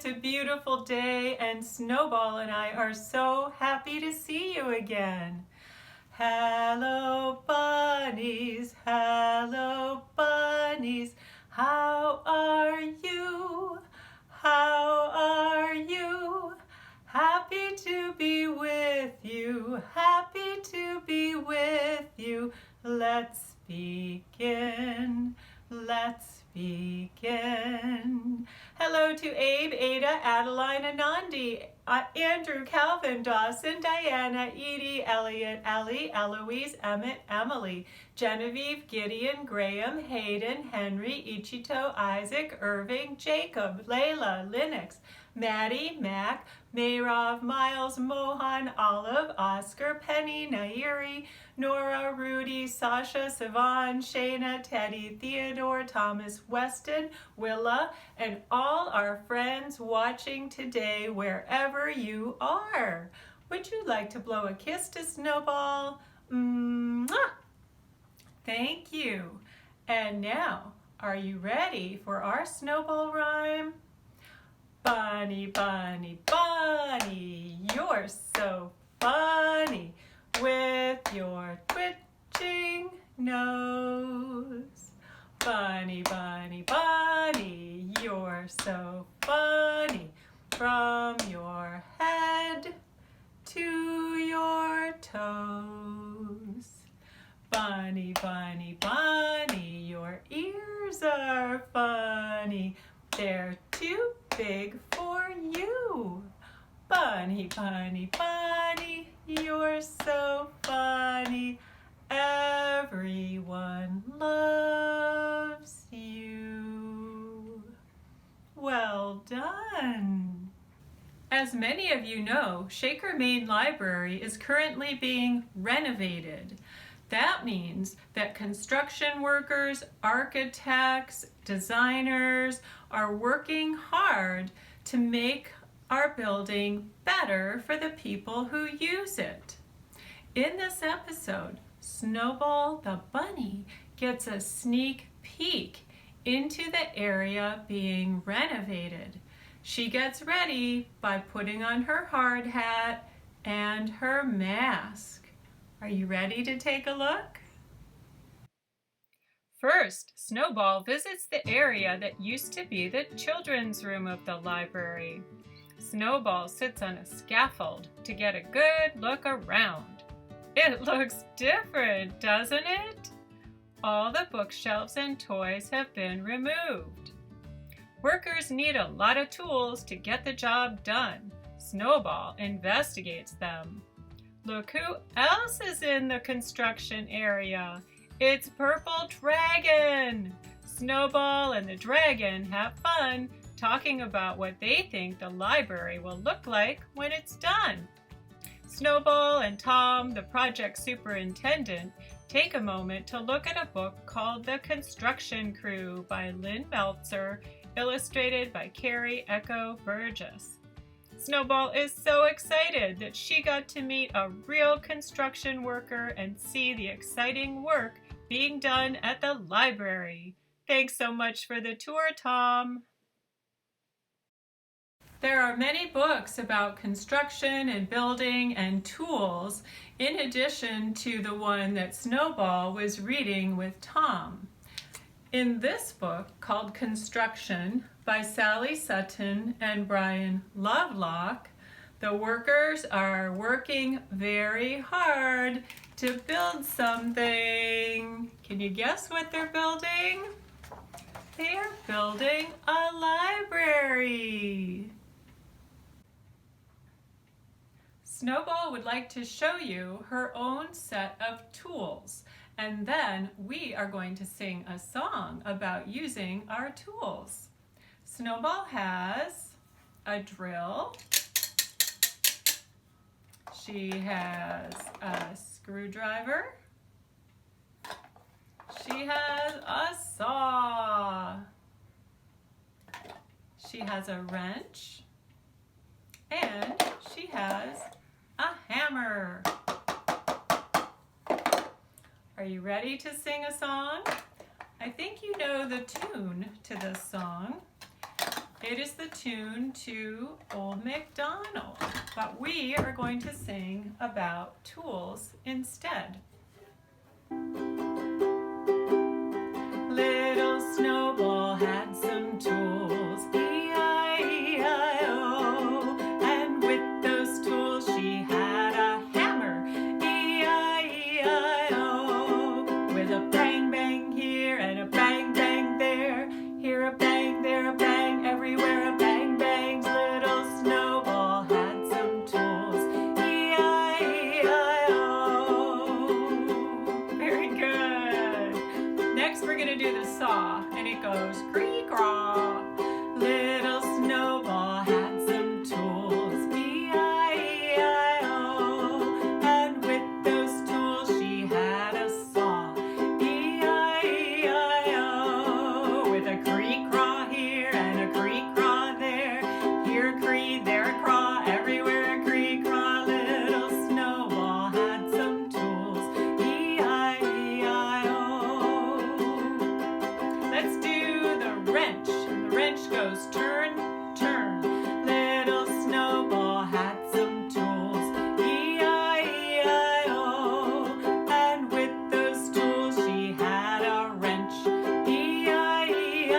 It's a beautiful day and Snowball and I are so happy to see you again. Hello bunnies, how are you? How are you? Happy to be with you, happy to be with you. Let's begin. Let's begin. Hello to Abe, Ada, Adeline, Anandi, Andrew, Calvin, Dawson, Diana, Edie, Elliot, Ellie, Eloise, Emmett, Emily, Genevieve, Gideon, Graham, Hayden, Henry, Ichito, Isaac, Irving, Jacob, Layla, Linux, Maddie, Mac, Mayrav, Miles, Mohan, Olive, Oscar, Penny, Nairi, Nora, Rudy, Sasha, Sivan, Shayna, Teddy, Theodore, Thomas, Weston, Willa, and all our friends watching today wherever you are. Would you like to blow a kiss to Snowball? Mwah! Thank you. And now, are you ready for our Snowball rhyme? Bunny, bunny, bunny, you're so funny with your twitching nose. Bunny, bunny, bunny, you're so funny from your head to your toes. Bunny, bunny, bunny, your ears are funny. They're too big for you. Bunny, bunny, bunny, you're so funny. Everyone loves you. Well done. As many of you know, Shaker Main Library is currently being renovated. That means that construction workers, architects, designers are working hard to make our building better for the people who use it. In this episode, Snowball the Bunny gets a sneak peek into the area being renovated. She gets ready by putting on her hard hat and her mask. Are you ready to take a look? First, Snowball visits the area that used to be the children's room of the library. Snowball sits on a scaffold to get a good look around. It looks different, doesn't it? All the bookshelves and toys have been removed. Workers need a lot of tools to get the job done. Snowball investigates them. Look who else is in the construction area. It's Purple Dragon. Snowball and the dragon have fun talking about what they think the library will look like when it's done. Snowball and Tom, the project superintendent, take a moment to look at a book called The Construction Crew by Lynn Meltzer, illustrated by Carrie Echo Burgess. Snowball is so excited that she got to meet a real construction worker and see the exciting work being done at the library. Thanks so much for the tour, Tom. There are many books about construction and building and tools, in addition to the one that Snowball was reading with Tom. In this book, called Construction, by Sally Sutton and Brian Lovelock, the workers are working very hard to build something. Can you guess what they're building? They are building a library. Snowball would like to show you her own set of tools, and then we are going to sing a song about using our tools. Snowball has a drill. She has a screwdriver. She has a saw. She has a wrench. And she has a hammer. Are you ready to sing a song? I think you know the tune to this song. It is the tune to Old MacDonald, but we are going to sing about tools instead. Little Snowball had some tools, E-I-E-I-O, and with those tools she had a hammer, E-I-E-I-O, with a bang bang here and a bang bang there, here a bang, there a bang, everywhere a bang bang. Little Snowball had some tools, E-I-E-I-O. Very good. Next we're going to do the saw, and it goes cree-craw. Little Snowball had some tools, E-I-E-I-O, and with those tools she had a saw, E-I-E-I-O, with a cree-craw here and a cree-craw there, here a cree, there a craw, everywhere a cree-craw. Little Snowball had some tools, E-I-E-I-O. Let's do the wrench. And the wrench goes turn, turn. Little Snowball had some tools, E-I-E-I-O, and with those tools she had a wrench, E-I-E-I-O,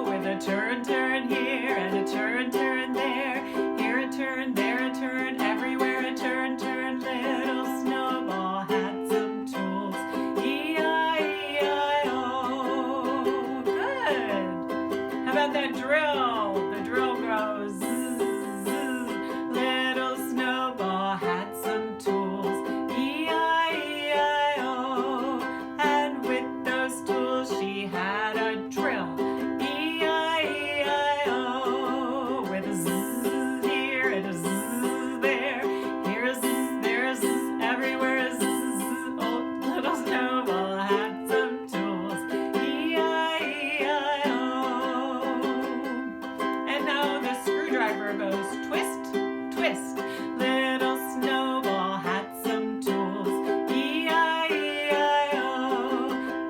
with a turn, turn here and a turn, turn there, here a turn, there a turn, everywhere a turn, turn. Little Snowball had some tools, E-I-E-I-O. Good. How about that drill? The drill goes zzz, zzz. Little Snowball had some tools, E-I-E-I-O, and with those tools she had a drill, E-I-E-I-O, with a zzz here and a zzz there, here a zzz, there a zzz, everywhere a zzz. Oh, little Snowball had some tools, E-I-E-I-O. And now the screwdriver goes twist, twist. Little Snowball had some tools, E-I-E-I-O,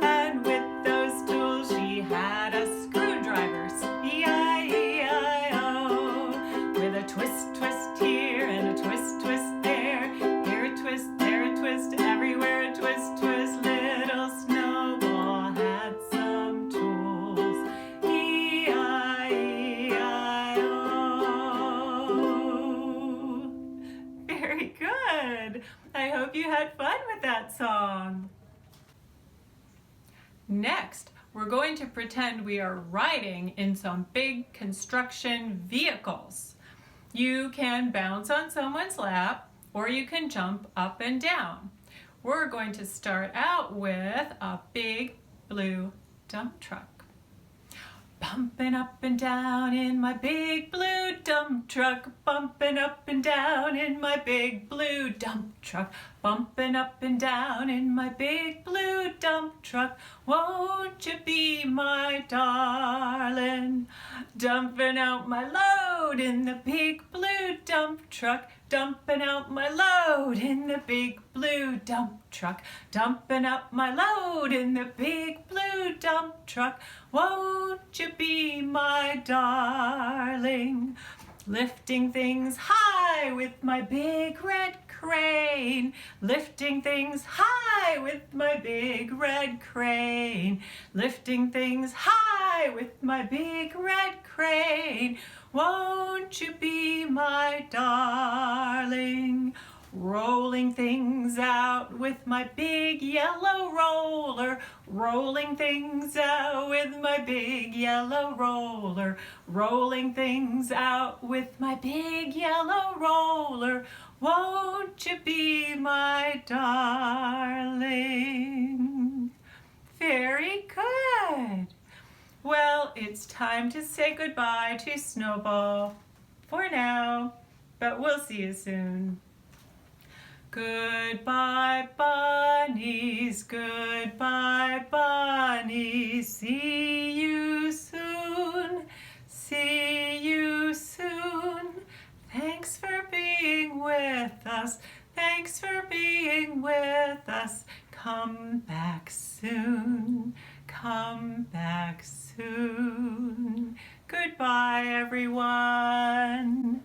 and with those tools she had a screwdriver, E-I-E-I-O, with a twist, twist here and a twist, twist there, here a twist, there a twist, everywhere a twist, twist. Little Snowball had some tools, E-I-E-I-O. Very good. I hope you had fun with that song. Next, we're going to pretend we are riding in some big construction vehicles. You can bounce on someone's lap, or you can jump up and down. We're going to start out with a big blue dump truck. Bumping up and down in my big blue dump truck, bumping up and down in my big blue dump truck, bumping up and down in my big blue dump truck. Won't you be my darling? Dumping out my load in the big blue dump truck, dumping out my load in the big blue dump truck, dumping out my load in the big blue dump truck. Won't you be my darling? Lifting things high with my big red crane, lifting things high with my big red crane, lifting things high with my big red crane. Won't you be my darling? Rolling things out with my big yellow roller, rolling things out with my big yellow roller, rolling things out with my big yellow roller. Won't you be my darling? Very good. Well, it's time to say goodbye to Snowball for now, but we'll see you soon. Goodbye, bunnies, goodbye, bunnies. See you soon, see you soon. Thanks for being with us, thanks for being with us. Come back soon, come back soon. Goodbye, everyone.